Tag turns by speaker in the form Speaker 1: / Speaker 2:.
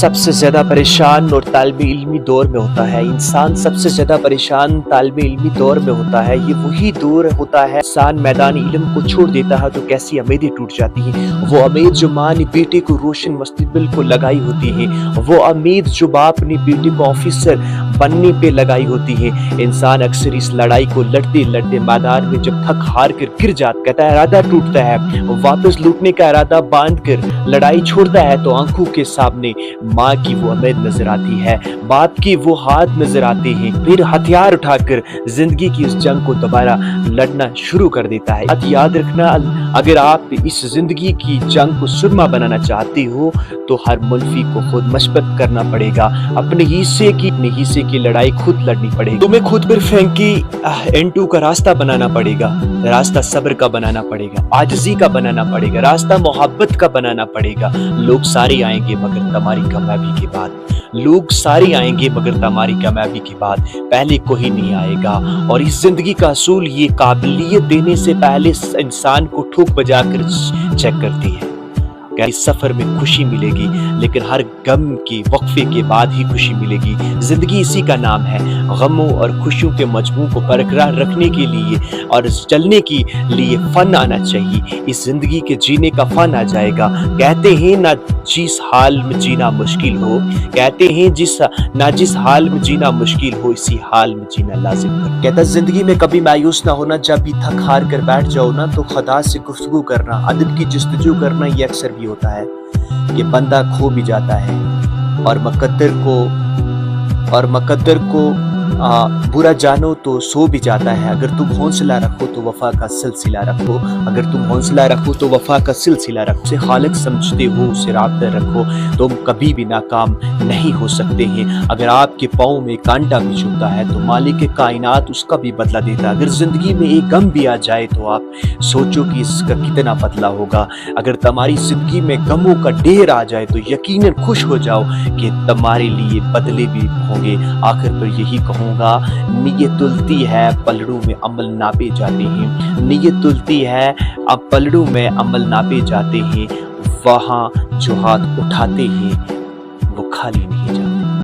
Speaker 1: सबसे ज़्यादा परेशान और तालिब इल्मी दौर में होता है। इंसान सबसे ज़्यादा परेशान तालिब इल्मी दौर में होता है। ये वही दौर होता है इंसान मैदान इल्म को छोड़ देता है तो कैसी उम्मीदें टूट जाती हैं। वो उम्मीद जो माँ ने बेटे को रोशन मुस्तकबिल को लगाई होती है, वो उम्मीद जो बाप ने बेटे को ऑफिसर बनने पे लगाई होती है। इंसान अक्सर इस लड़ाई को लड़ते लड़ते मैदान में जब थक हार कर गिर जाता कहता है, इरादा टूटता है, वापस लूटने का इरादा बांध कर लड़ाई छोड़ता है तो आंखों के सामने माँ की वो उम्मीद नजर आती है, बाप के वो हाथ नजर आते हैं। फिर हथियार उठाकर जिंदगी की उस जंग को दोबारा लड़ना शुरू कर देता है। याद रखना, अगर आप इस जिंदगी की जंग को सुरमा बनाना चाहते हो तो हर मुल्फी को खुद मशबत करना पड़ेगा। अपने हिस्से की लड़ाई खुद लड़नी पड़ेगी। तुम्हें खुद पर फेंकी N2 का रास्ता बनाना पड़ेगा, रास्ता सब्र का बनाना पड़ेगा, आजिज़ी का बनाना पड़ेगा, रास्ता मोहब्बत का बनाना पड़ेगा। लोग सारे आएंगे मगर तुम्हारी कामयाबी के बाद, लोग सारे आएंगे मगर तुम्हारी कामयाबी के बाद पहले कोई नहीं आएगा। और इस जिंदगी का असूल ये काबिलियत देने से पहले इंसान को ठोक बजा कर चेक करती है। इस सफर में खुशी मिलेगी लेकिन हर गम के वक्फे के बाद ही खुशी मिलेगी। जिंदगी इसी का नाम है। गमों और खुशियों के मजमू को बरकरार रखने के लिए और चलने के लिए फन आना चाहिए। इस जिंदगी के जीने का फन आ जाएगा। कहते हैं ना जिस हाल में जीना मुश्किल हो, कहते हैं जिस हाल में जीना मुश्किल हो इसी हाल में जीना लाजिम कर। कहता जिंदगी में कभी मायूस ना होना, जब भी थक हार कर बैठ जाओ ना तो खुदा से गुफ्तगू करना, अदब की जस्तजू करना। ये अक्सर भी होता है कि बंदा खो भी जाता है और मुकद्दर को बुरा जानो तो सो भी जाता है। अगर तुम हौसला रखो तो वफा का सिलसिला रखो, अगर तुम हौसला रखो तो वफा का सिलसिला रखो। उसे खालिक समझते हो, उसे राब्ता रखो, तुम कभी भी नाकाम नहीं हो सकते हैं। अगर आपके पाँव में कांटा भी चुभता है तो मालिक कायनात उसका भी बदला देता है। अगर जिंदगी में एक गम भी आ जाए तो आप सोचो कि इसका कितना बदला होगा। अगर तुम्हारी जिंदगी में गमों का ढेर आ जाए तो यकीनन खुश हो जाओ कि तुम्हारे लिए बदले भी होंगे। आखिर पर यही कहूँगा, नीयत तुलती है पलड़ों में अमल नापे जाते हैं, नीयत तुलती है अब पलड़ों में अमल नापे जाते हैं। वहाँ जो हाथ उठाते हैं वो खाली नहीं जाते।